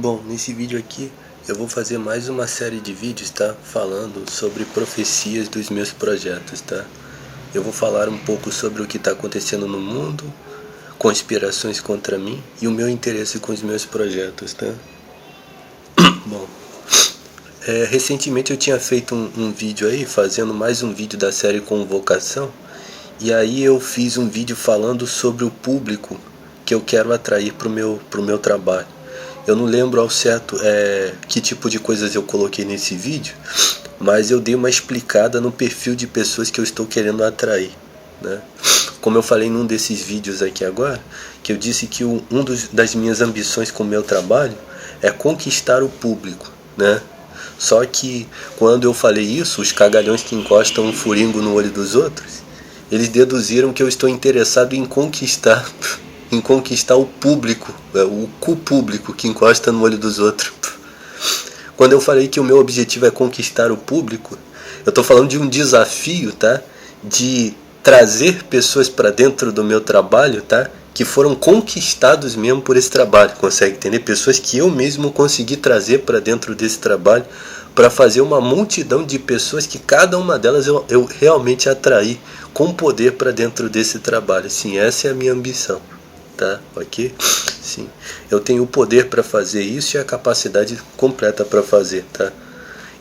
Bom, nesse vídeo aqui eu vou fazer mais uma série de vídeos, tá? Falando sobre profecias dos meus projetos, tá? Eu vou falar um pouco sobre o que está acontecendo no mundo, conspirações contra mim e o meu interesse com os meus projetos, tá? Bom, recentemente eu tinha feito um vídeo aí, fazendo mais um vídeo da série Convocação, e aí eu fiz um vídeo falando sobre o público que eu quero atrair pro meu trabalho. Eu não lembro ao certo que tipo de coisas eu coloquei nesse vídeo, mas eu dei uma explicada no perfil de pessoas que eu estou querendo atrair, né? Como eu falei num desses vídeos aqui agora, que eu disse que das minhas ambições com o meu trabalho é conquistar o público, né? Só que quando eu falei isso, os cagalhões que encostam um furingo no olho dos outros, eles deduziram que eu estou interessado em conquistar o público, o cu público que encosta no olho dos outros. Quando eu falei que o meu objetivo é conquistar o público, eu estou falando de um desafio, tá? De trazer pessoas para dentro do meu trabalho, tá? Que foram conquistados mesmo por esse trabalho, consegue entender? Pessoas que eu mesmo consegui trazer para dentro desse trabalho, para fazer uma multidão de pessoas que cada uma delas eu realmente atraí com poder para dentro desse trabalho. Sim, essa é a minha ambição. Tá, ok? Sim, eu tenho o poder para fazer isso e a capacidade completa para fazer, tá?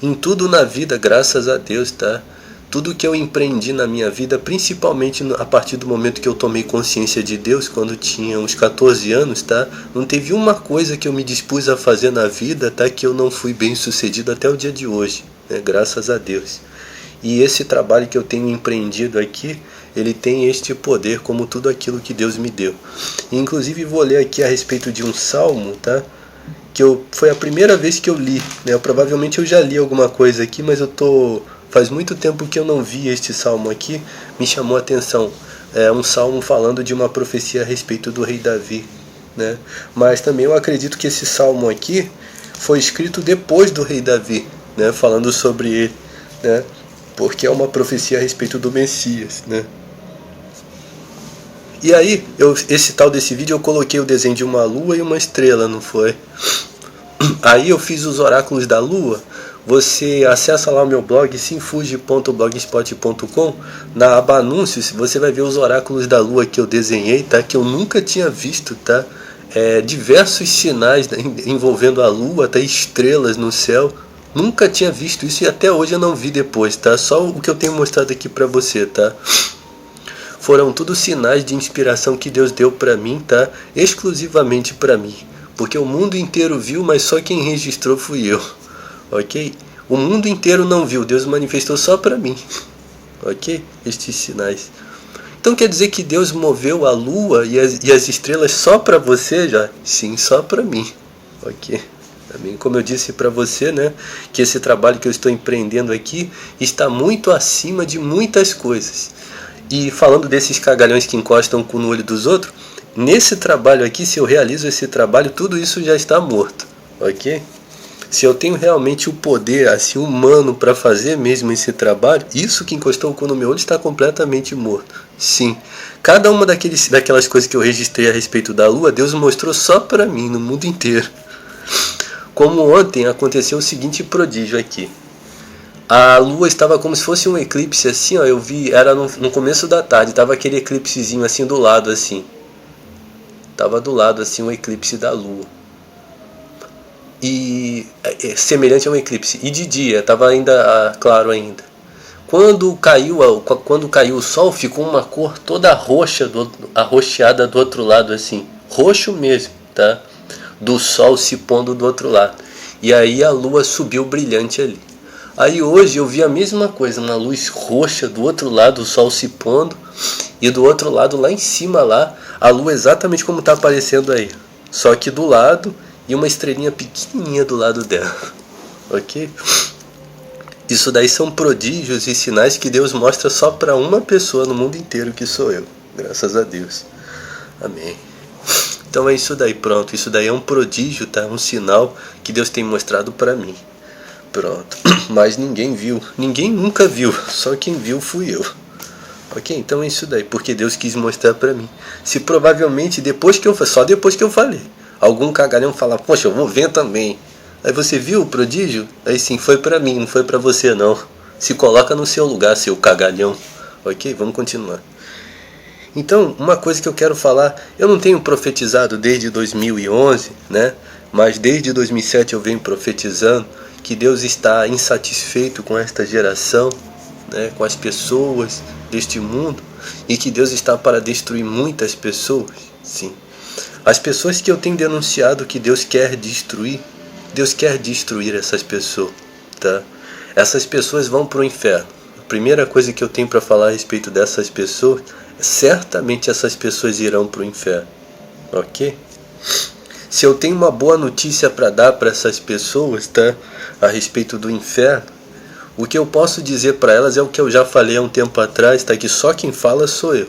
Em tudo na vida, graças a Deus, tá? Tudo que eu empreendi na minha vida, principalmente a partir do momento que eu tomei consciência de Deus, quando tinha uns 14 anos, tá? Não teve uma coisa que eu me dispus a fazer na vida, tá? Que eu não fui bem sucedido até o dia de hoje, né? Graças a Deus. E esse trabalho que eu tenho empreendido aqui, ele tem este poder como tudo aquilo que Deus me deu. E, inclusive vou ler aqui a respeito de um salmo, tá? Foi a primeira vez que eu li, né? Provavelmente eu já li alguma coisa aqui, mas faz muito tempo que eu não vi este salmo aqui, me chamou a atenção. É um salmo falando de uma profecia a respeito do rei Davi, né? Mas também eu acredito que esse salmo aqui foi escrito depois do rei Davi, né? Falando sobre ele, né? Porque é uma profecia a respeito do Messias, né? E aí, esse tal desse vídeo eu coloquei o desenho de uma lua e uma estrela, não foi? Aí eu fiz os oráculos da lua. Você acessa lá o meu blog, simfuji.blogspot.com. Na aba anúncios, você vai ver os oráculos da lua que eu desenhei, tá? Que eu nunca tinha visto, tá? Diversos sinais envolvendo a lua, tá? Estrelas no céu. Nunca tinha visto isso e até hoje eu não vi depois, tá? Só o que eu tenho mostrado aqui pra você, tá? Foram tudo sinais de inspiração que Deus deu pra mim, tá? Exclusivamente pra mim. Porque o mundo inteiro viu, mas só quem registrou fui eu. Ok? O mundo inteiro não viu, Deus manifestou só pra mim. Ok? Estes sinais. Então quer dizer que Deus moveu a lua e as estrelas só pra você já? Sim, só pra mim. Ok? Também, como eu disse para você, né, que esse trabalho que eu estou empreendendo aqui está muito acima de muitas coisas. E falando desses cagalhões que encostam no olho dos outros, nesse trabalho aqui, se eu realizo esse trabalho, tudo isso já está morto, ok? Se eu tenho realmente o poder assim humano para fazer mesmo esse trabalho, isso que encostou o cu no meu olho está completamente morto. Sim, cada uma daquelas coisas que eu registrei a respeito da lua, Deus mostrou só para mim, no mundo inteiro. Como ontem aconteceu o seguinte prodígio aqui. A lua estava como se fosse um eclipse assim, ó, eu vi, era no começo da tarde, estava aquele eclipsezinho assim do lado assim. Estava do lado assim um eclipse da lua. E semelhante a um eclipse. E de dia, estava ainda claro ainda. Quando caiu o sol, ficou uma cor toda roxa, arroxeada do outro lado assim. Roxo mesmo, tá? Do sol se pondo do outro lado. E aí a lua subiu brilhante ali. Aí hoje eu vi a mesma coisa, uma luz roxa do outro lado, o sol se pondo. E do outro lado, lá em cima lá, a lua exatamente como está aparecendo aí. Só que do lado e uma estrelinha pequenininha do lado dela. Ok? Isso daí são prodígios e sinais que Deus mostra só para uma pessoa no mundo inteiro, que sou eu. Graças a Deus. Amém. Então é isso daí, pronto. Isso daí é um prodígio, tá? Um sinal que Deus tem mostrado para mim. Pronto. Mas ninguém viu. Ninguém nunca viu. Só quem viu fui eu. Ok? Então é isso daí. Porque Deus quis mostrar para mim. Se provavelmente só depois que eu falei. algum cagalhão falar, poxa, eu vou ver também. Aí você viu o prodígio? Aí sim, foi pra mim, não foi pra você não. Se coloca no seu lugar, seu cagalhão. Ok? Vamos continuar. Então, uma coisa que eu quero falar, eu não tenho profetizado desde 2011, né? Mas desde 2007 eu venho profetizando que Deus está insatisfeito com esta geração, né? Com as pessoas deste mundo, e que Deus está para destruir muitas pessoas. Sim. As pessoas que eu tenho denunciado que Deus quer destruir essas pessoas, tá? Essas pessoas vão para o inferno. A primeira coisa que eu tenho para falar a respeito dessas pessoas, certamente essas pessoas irão para o inferno, ok? Se eu tenho uma boa notícia para dar para essas pessoas, tá? A respeito do inferno, o que eu posso dizer para elas é o que eu já falei há um tempo atrás, tá? Que só quem fala sou eu,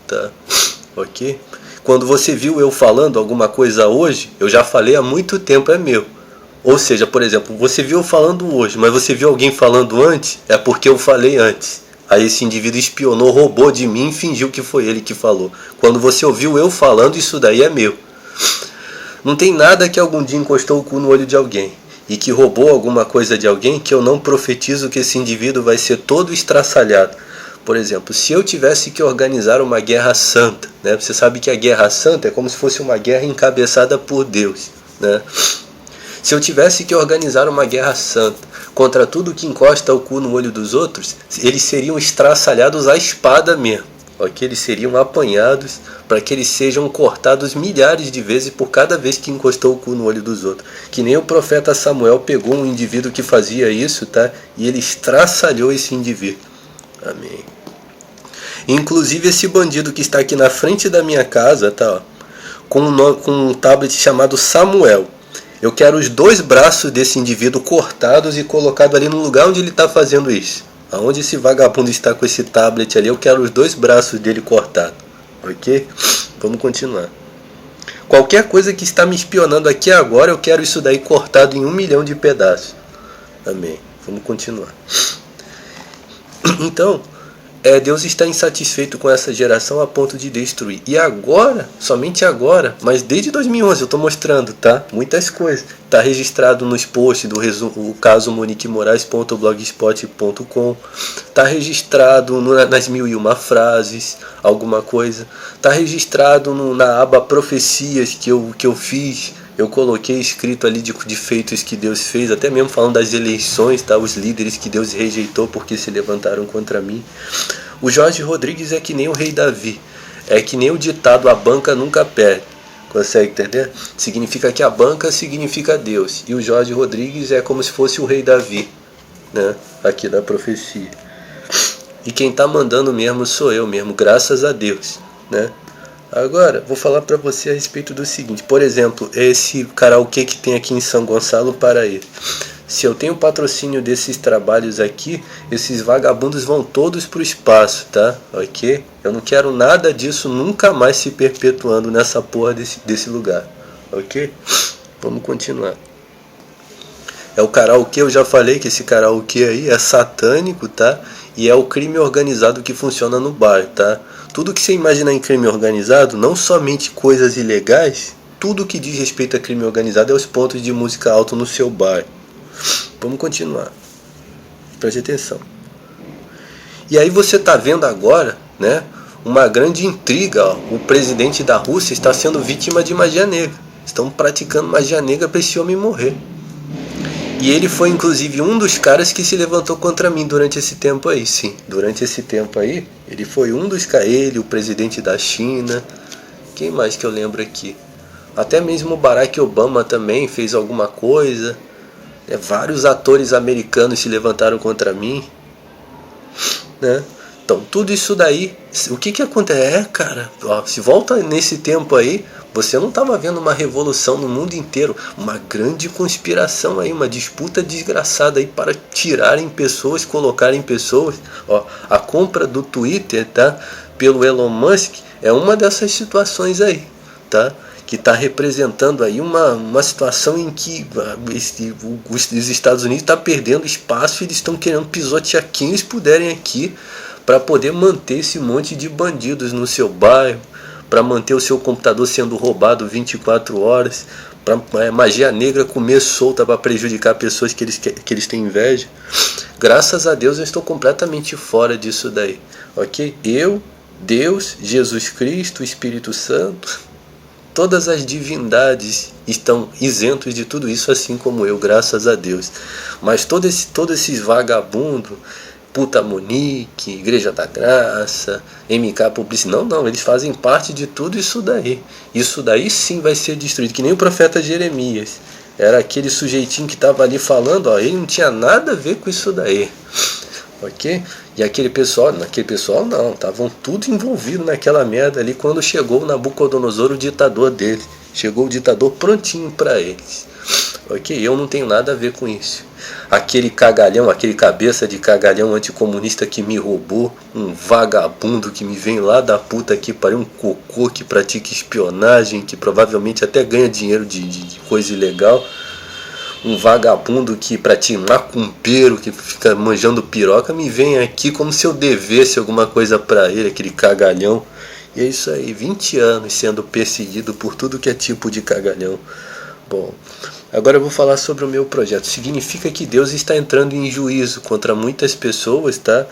tá? Ok? Quando você viu eu falando alguma coisa hoje, eu já falei há muito tempo, é meu. Ou seja, por exemplo, você viu eu falando hoje, mas você viu alguém falando antes, é porque eu falei antes. Aí esse indivíduo espionou, roubou de mim e fingiu que foi ele que falou. Quando você ouviu eu falando, isso daí é meu. Não tem nada que algum dia encostou o cu no olho de alguém e que roubou alguma coisa de alguém que eu não profetizo que esse indivíduo vai ser todo estraçalhado. Por exemplo, se eu tivesse que organizar uma guerra santa, né? Você sabe que a guerra santa é como se fosse uma guerra encabeçada por Deus, né? Se eu tivesse que organizar uma guerra santa contra tudo que encosta o cu no olho dos outros, eles seriam estraçalhados à espada mesmo, ok? Eles seriam apanhados para que eles sejam cortados milhares de vezes por cada vez que encostou o cu no olho dos outros. Que nem o profeta Samuel pegou um indivíduo que fazia isso, tá? E ele estraçalhou esse indivíduo. Amém. Inclusive esse bandido que está aqui na frente da minha casa, tá? Ó, com um tablet chamado Samuel. Eu quero os 2 braços desse indivíduo cortados e colocados ali no lugar onde ele está fazendo isso. Aonde esse vagabundo está com esse tablet ali, eu quero os 2 braços dele cortados. Ok? Vamos continuar. Qualquer coisa que está me espionando aqui agora, eu quero isso daí cortado em 1 milhão de pedaços. Amém. Vamos continuar. Então, Deus está insatisfeito com essa geração a ponto de destruir. E agora, somente agora, mas desde 2011 eu estou mostrando, tá? Muitas coisas. Está registrado nos posts do o caso moniquemorais.blogspot.com. Está registrado nas 1001 frases, alguma coisa. Está registrado na aba profecias que eu fiz. Eu coloquei escrito ali de feitos que Deus fez, até mesmo falando das eleições, tá? Os líderes que Deus rejeitou porque se levantaram contra mim. O Jorge Rodrigues é que nem o rei Davi, é que nem o ditado, a banca nunca perde. Consegue entender? Significa que a banca significa Deus, e o Jorge Rodrigues é como se fosse o rei Davi, né? Aqui da profecia. E quem está mandando mesmo sou eu mesmo, graças a Deus, né? Agora, vou falar para você a respeito do seguinte. Por exemplo, esse karaokê que tem aqui em São Gonçalo, Paraíba. Se eu tenho patrocínio desses trabalhos aqui, esses vagabundos vão todos pro espaço, tá? Ok? Eu não quero nada disso nunca mais se perpetuando nessa porra desse lugar. Ok? Vamos continuar. É o karaokê, eu já falei que esse karaokê aí é satânico, tá? E é o crime organizado que funciona no bar, tá? Tudo que você imaginar em crime organizado, não somente coisas ilegais, tudo que diz respeito a crime organizado é os pontos de música alto no seu bar. Vamos continuar. Preste atenção. E aí você está vendo agora, né, uma grande intriga. Ó. O presidente da Rússia está sendo vítima de magia negra. Estão praticando magia negra para esse homem morrer. E ele foi inclusive um dos caras que se levantou contra mim durante esse tempo aí, sim. Durante esse tempo aí, ele foi um dos caras, ele, o presidente da China. Quem mais que eu lembro aqui? Até mesmo o Barack Obama também fez alguma coisa. Vários atores americanos se levantaram contra mim, né? Então, tudo isso daí, o que acontece? Cara, ó, se volta nesse tempo aí, você não estava vendo uma revolução no mundo inteiro, uma grande conspiração aí, uma disputa desgraçada aí para tirarem pessoas, colocarem pessoas. Ó, a compra do Twitter, tá, pelo Elon Musk é uma dessas situações aí, tá? Que está representando aí uma situação em que os Estados Unidos estão perdendo espaço e eles estão querendo pisotear quem eles puderem aqui para poder manter esse monte de bandidos no seu bairro, para manter o seu computador sendo roubado 24 horas, para magia negra comer solta para prejudicar pessoas que eles têm inveja. Graças a Deus eu estou completamente fora disso daí, ok? Eu, Deus, Jesus Cristo, Espírito Santo, todas as divindades estão isentos de tudo isso, assim como eu, graças a Deus. Mas todos esses vagabundos, Puta Monique, Igreja da Graça, MK Publicidade, não, eles fazem parte de tudo isso daí. Isso daí sim vai ser destruído, que nem o profeta Jeremias. Era aquele sujeitinho que estava ali falando, ó, ele não tinha nada a ver com isso daí. Ok? E aquele pessoal não, estavam tudo envolvido naquela merda ali quando chegou o Nabucodonosor, o ditador dele. Chegou o ditador prontinho para eles. Ok? Eu não tenho nada a ver com isso. Aquele cagalhão, aquele cabeça de cagalhão anticomunista que me roubou, um vagabundo que me vem lá da puta que pariu, um cocô que pratica espionagem, que provavelmente até ganha dinheiro de coisa ilegal. Um vagabundo que pratica macumbeiro, que fica manjando piroca, me vem aqui como se eu devesse alguma coisa pra ele, aquele cagalhão. E é isso aí, 20 anos sendo perseguido por tudo que é tipo de cagalhão. Bom, agora eu vou falar sobre o meu projeto. Significa que Deus está entrando em juízo contra muitas pessoas, tá?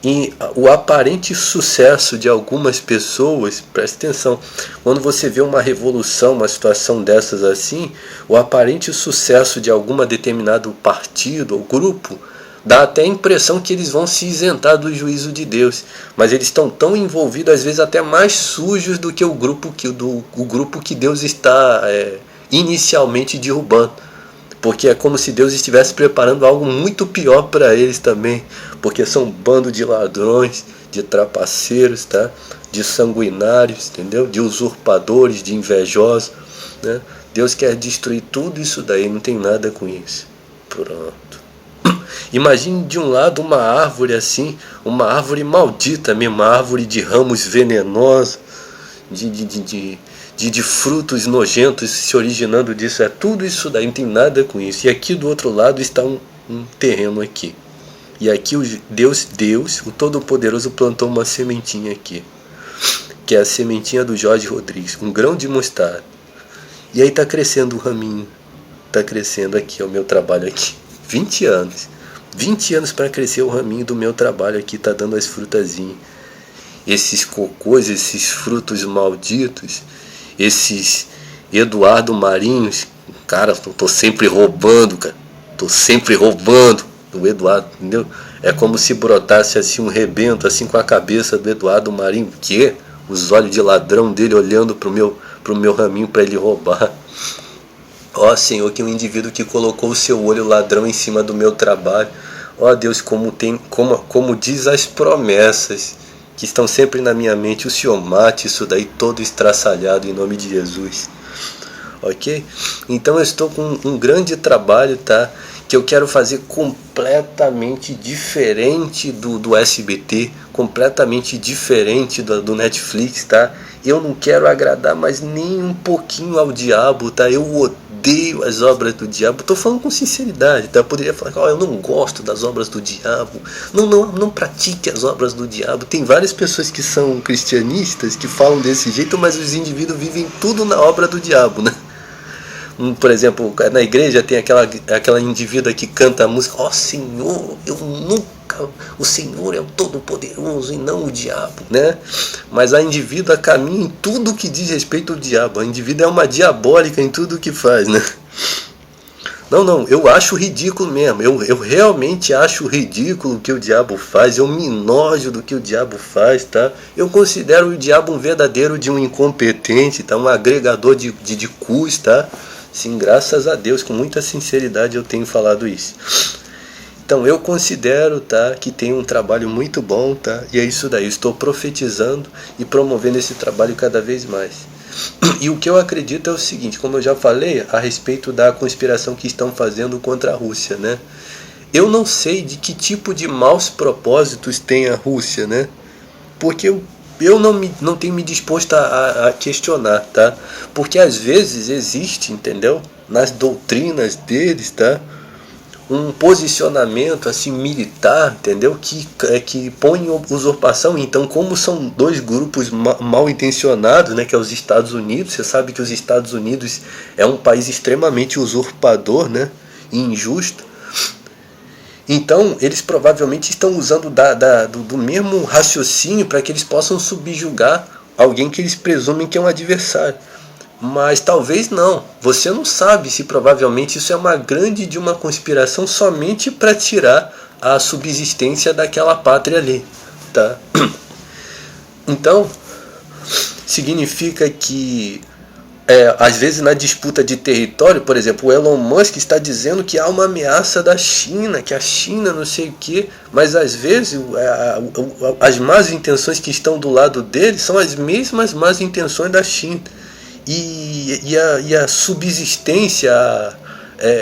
E o aparente sucesso de algumas pessoas, presta atenção, quando você vê uma revolução, uma situação dessas assim, o aparente sucesso de alguma determinado partido ou grupo, dá até a impressão que eles vão se isentar do juízo de Deus, mas eles estão tão envolvidos, às vezes até mais sujos do que o grupo que Deus está inicialmente derrubando, porque é como se Deus estivesse preparando algo muito pior para eles também, porque são um bando de ladrões, de trapaceiros, tá? De sanguinários, entendeu? De usurpadores, de invejosos, né? Deus quer destruir tudo isso daí, não tem nada com isso. Pronto. Imagine de um lado uma árvore assim, uma árvore maldita mesmo, uma árvore de ramos venenosos, de frutos nojentos se originando disso. É tudo isso daí, não tem nada com isso. E aqui do outro lado está um terreno aqui. E aqui Deus, o Todo-Poderoso, plantou uma sementinha aqui, que é a sementinha do Jorge Rodrigues, um grão de mostarda. E aí está crescendo o raminho, está crescendo aqui, é o meu trabalho aqui. 20 anos. 20 anos para crescer o raminho do meu trabalho aqui, tá dando as frutazinhas. Esses cocôs, esses frutos malditos, esses Eduardo Marinhos, cara, tô sempre roubando, cara. Tô sempre roubando o Eduardo, entendeu? É como se brotasse assim um rebento assim com a cabeça do Eduardo Marinho, que os olhos de ladrão dele olhando pro meu raminho para ele roubar. Ó Senhor, que um indivíduo que colocou o seu olho ladrão em cima do meu trabalho. Ó Deus, como diz as promessas que estão sempre na minha mente, o Senhor mate isso daí todo estraçalhado em nome de Jesus. Ok? Então eu estou com um grande trabalho, tá? Que eu quero fazer completamente diferente do SBT, completamente diferente do Netflix, tá? Eu não quero agradar mais nem um pouquinho ao diabo, tá? Eu odeio as obras do diabo. Tô falando com sinceridade, tá? Eu poderia falar, eu não gosto das obras do diabo. Não pratique as obras do diabo. Tem várias pessoas que são cristianistas que falam desse jeito, mas os indivíduos vivem tudo na obra do diabo, né? Por exemplo, na igreja tem aquela indivídua que canta a música, ó Senhor, o Senhor é o Todo-Poderoso e não o diabo, né? Mas a indivídua caminha em tudo que diz respeito ao diabo. A indivídua é uma diabólica em tudo que faz, né? Não, eu acho ridículo mesmo. Eu realmente acho ridículo o que o diabo faz. Eu me nojo do que o diabo faz, tá? Eu considero o diabo um verdadeiro de um incompetente, tá? Um agregador de cus, tá? Sim, graças a Deus, com muita sinceridade eu tenho falado isso. Então eu considero, tá, que tem um trabalho muito bom, tá? E é isso daí, eu estou profetizando e promovendo esse trabalho cada vez mais. E o que eu acredito é o seguinte, como eu já falei a respeito da conspiração que estão fazendo contra a Rússia, né? Eu não sei de que tipo de maus propósitos tem a Rússia, né? Porque eu não tenho me disposto a questionar, tá? Porque às vezes existe, entendeu? Nas doutrinas deles, tá? um posicionamento assim militar, entendeu? Que põe usurpação. Então, como são dois grupos mal intencionados, né, que é os Estados Unidos, você sabe que os Estados Unidos é um país extremamente usurpador, né, e injusto. Então, eles provavelmente estão usando do mesmo raciocínio para que eles possam subjugar alguém que eles presumem que é um adversário. Mas talvez não. Você não sabe se provavelmente isso é uma grande de uma conspiração somente para tirar a subsistência daquela pátria ali, tá? Então, significa que às vezes na disputa de território, por exemplo, o Elon Musk está dizendo que há uma ameaça da China, que a China não sei o que, mas às vezes as más intenções que estão do lado dele são as mesmas más intenções da China. E a subsistência,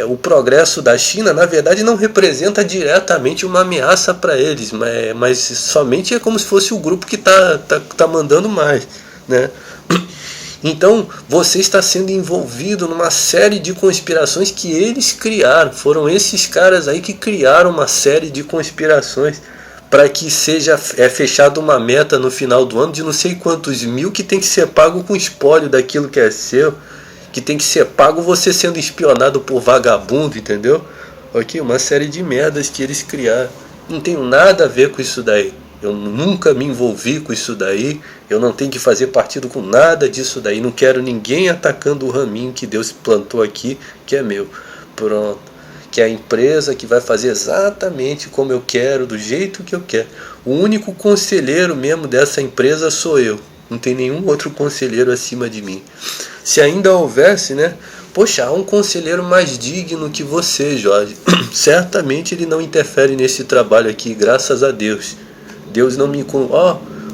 o progresso da China, na verdade, não representa diretamente uma ameaça para eles, mas somente é como se fosse o grupo que tá mandando mais, né? Então, você está sendo envolvido numa série de conspirações que eles criaram. Foram esses caras aí que criaram uma série de conspirações para que seja fechada uma meta no final do ano de não sei quantos mil que tem que ser pago com espólio daquilo que é seu, que tem que ser pago você sendo espionado por vagabundo, entendeu? Ok, uma série de merdas que eles criaram. Não tenho nada a ver com isso daí. Eu nunca me envolvi com isso daí. Eu não tenho que fazer partido com nada disso daí. Não quero ninguém atacando o raminho que Deus plantou aqui, que é meu. Pronto. Que é a empresa que vai fazer exatamente como eu quero, do jeito que eu quero. O único conselheiro mesmo dessa empresa sou eu. Não tem nenhum outro conselheiro acima de mim. Se ainda houvesse, né? Poxa, há um conselheiro mais digno que você, Jorge. Certamente ele não interfere nesse trabalho aqui, graças a Deus. Deus não me...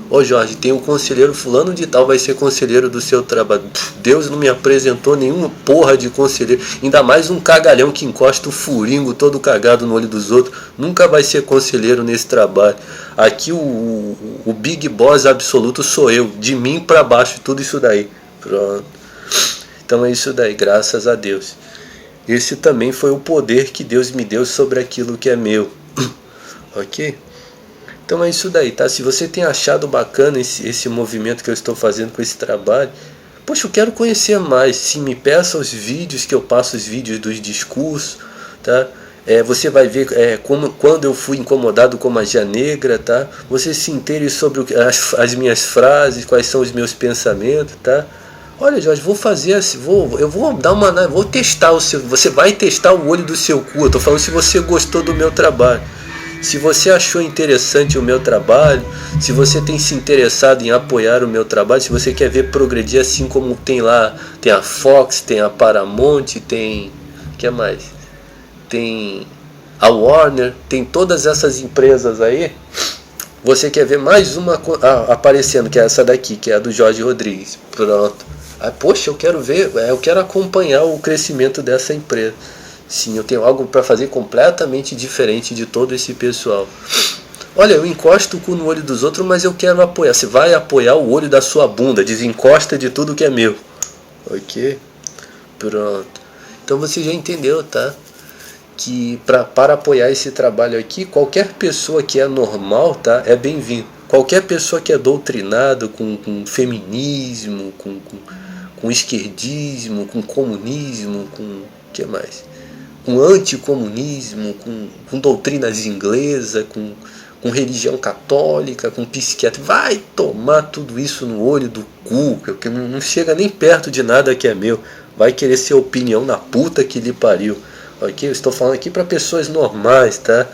Ô Jorge, tem um conselheiro fulano de tal, vai ser conselheiro do seu trabalho. Deus não me apresentou nenhuma porra de conselheiro. Ainda mais um cagalhão que encosta o furingo todo cagado no olho dos outros. Nunca vai ser conselheiro nesse trabalho. Aqui o Big Boss absoluto sou eu. De mim pra baixo, tudo isso daí. Pronto. Então é isso daí, graças a Deus. Esse também foi o poder que Deus me deu sobre aquilo que é meu. Ok? Então é isso daí, tá? Se você tem achado bacana esse movimento que eu estou fazendo com esse trabalho, poxa, eu quero conhecer mais. Se me peça os vídeos, que eu passo os vídeos dos discursos, tá? Você vai ver quando eu fui incomodado com magia negra, tá? Você se inteire sobre as minhas frases, quais são os meus pensamentos, tá? Olha, Jorge, vou fazer assim, eu vou dar vou testar você vai testar o olho do seu cu. Eu tô falando se você gostou do meu trabalho. Se você achou interessante o meu trabalho, se você tem se interessado em apoiar o meu trabalho, se você quer ver progredir assim como tem lá, tem a Fox, tem a Paramount, tem... o que mais? Tem a Warner, tem todas essas empresas aí. Você quer ver mais uma aparecendo, que é essa daqui, que é a do Jorge Rodrigues. Pronto. Poxa, eu quero ver, eu quero acompanhar o crescimento dessa empresa. Sim, eu tenho algo para fazer completamente diferente de todo esse pessoal. Olha, eu encosto o cu no olho dos outros, mas eu quero apoiar. Você vai apoiar o olho da sua bunda, desencosta de tudo que é meu. Ok? Pronto. Então você já entendeu, tá? Que para apoiar esse trabalho aqui, qualquer pessoa que é normal, tá? É bem-vindo. Qualquer pessoa que é doutrinado com feminismo, com esquerdismo, com comunismo, com... o que mais? Com anticomunismo, com doutrinas inglesas, com religião católica, com psiquiatra. Vai tomar tudo isso no olho do cu, que não chega nem perto de nada que é meu. Vai querer ser opinião na puta que lhe pariu. Ok? Eu estou falando aqui para pessoas normais, tá?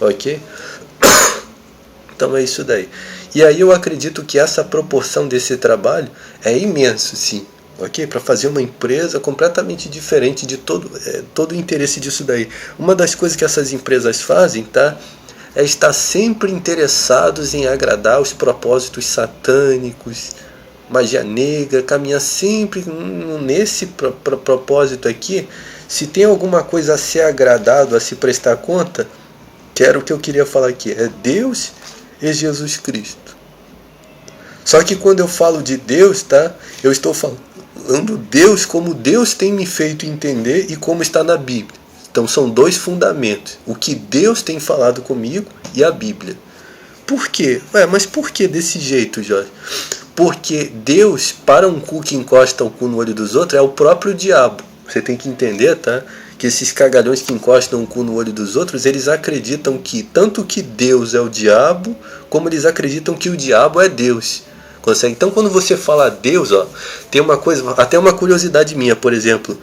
Ok? Então é isso daí. E aí eu acredito que essa proporção desse trabalho é imenso, sim. Ok? Para fazer uma empresa completamente diferente de todo o interesse disso daí. Uma das coisas que essas empresas fazem, tá? É estar sempre interessados em agradar os propósitos satânicos, magia negra, caminhar sempre nesse propósito aqui. Se tem alguma coisa a ser agradado, a se prestar conta, que era o que eu queria falar aqui, é Deus e Jesus Cristo. Só que quando eu falo de Deus, tá? Eu estou falando Deus como Deus tem me feito entender e como está na Bíblia. Então são dois fundamentos, o que Deus tem falado comigo e a Bíblia. Por quê? Mas por que desse jeito, Jorge? Porque Deus, para um cu que encosta o cu no olho dos outros, é o próprio diabo. Você tem que entender, tá? Que esses cagalhões que encostam o cu no olho dos outros, eles acreditam que tanto que Deus é o diabo, como eles acreditam que o diabo é Deus. Consegue? Então quando você fala Deus, ó, tem uma coisa, até uma curiosidade minha, por exemplo,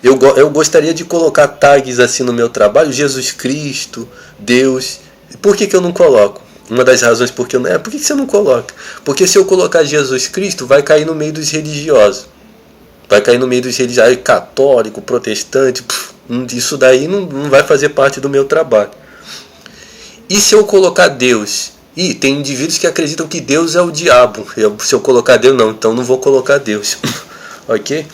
eu gostaria de colocar tags assim no meu trabalho, Jesus Cristo, Deus. Por que eu não coloco? Uma das razões por que eu não... por que você não coloca? Porque se eu colocar Jesus Cristo, vai cair no meio dos religiosos. Vai cair no meio dos religiosos, católico, protestante, isso daí não vai fazer parte do meu trabalho. E se eu colocar Deus? Tem indivíduos que acreditam que Deus é o diabo. Se eu colocar Deus, não, então não vou colocar Deus. Ok?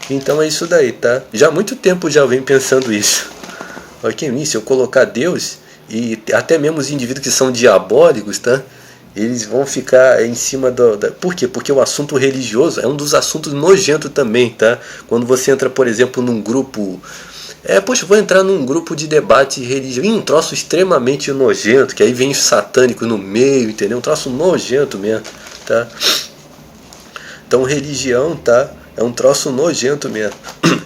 Então é isso daí, tá? Já há muito tempo já venho pensando isso. Ok? Se eu colocar Deus, e até mesmo os indivíduos que são diabólicos, tá? Eles vão ficar em cima Por quê? Porque o assunto religioso é um dos assuntos nojentos também, tá? Quando você entra, por exemplo, num grupo... vou entrar num grupo de debate religioso. Um troço extremamente nojento, que aí vem satânico no meio, entendeu? Um troço nojento mesmo, tá? Então religião, tá? É um troço nojento mesmo.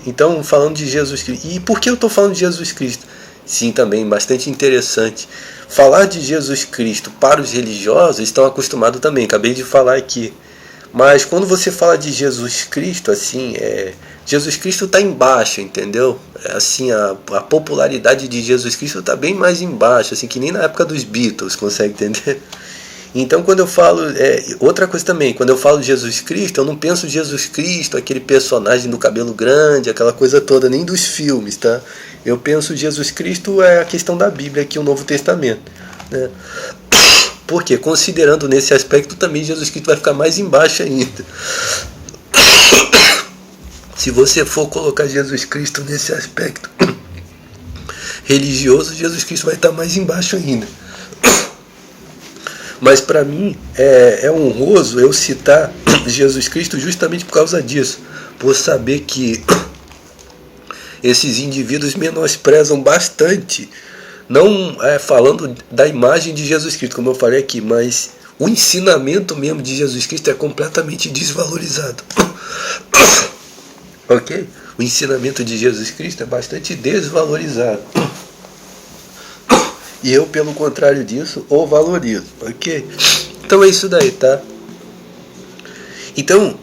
Então, falando de Jesus Cristo. E por que eu estou falando de Jesus Cristo? Sim, também, bastante interessante. Falar de Jesus Cristo para os religiosos, estão acostumados também, acabei de falar aqui. Mas quando você fala de Jesus Cristo, assim, Jesus Cristo está embaixo, entendeu? Assim, a popularidade de Jesus Cristo está bem mais embaixo, assim, que nem na época dos Beatles, consegue entender? Então quando eu falo, outra coisa também, quando eu falo de Jesus Cristo, eu não penso em Jesus Cristo, aquele personagem do cabelo grande, aquela coisa toda, nem dos filmes, tá? Eu penso Jesus Cristo é a questão da Bíblia, aqui o Novo Testamento, né? Porque considerando nesse aspecto também Jesus Cristo vai ficar mais embaixo ainda. Se você for colocar Jesus Cristo nesse aspecto religioso, Jesus Cristo vai estar mais embaixo ainda. Mas para mim é honroso eu citar Jesus Cristo justamente por causa disso, por saber que esses indivíduos menosprezam bastante, não falando da imagem de Jesus Cristo, como eu falei aqui, mas o ensinamento mesmo de Jesus Cristo é completamente desvalorizado. Ok? O ensinamento de Jesus Cristo é bastante desvalorizado. E eu, pelo contrário disso, o valorizo. Ok? Então é isso daí, tá? Então,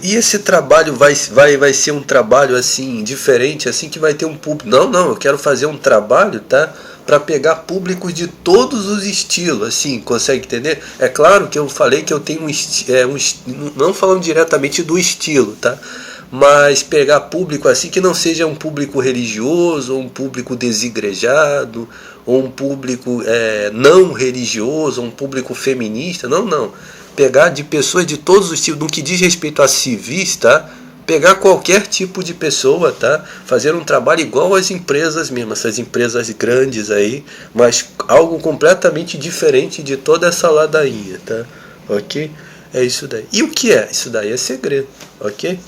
e esse trabalho vai ser um trabalho assim, diferente, assim, que vai ter um público. Não, eu quero fazer um trabalho, tá? Para pegar públicos de todos os estilos, assim, consegue entender? É claro que eu falei que eu tenho não falando diretamente do estilo, tá? Mas pegar público assim que não seja um público religioso, ou um público desigrejado, ou um público não religioso, ou um público feminista, não. Pegar de pessoas de todos os tipos, no que diz respeito a civis, tá? Pegar qualquer tipo de pessoa, tá? Fazer um trabalho igual às empresas mesmo, essas empresas grandes aí, mas algo completamente diferente de toda essa ladainha, tá? Ok? É isso daí. E o que é? Isso daí é segredo, ok?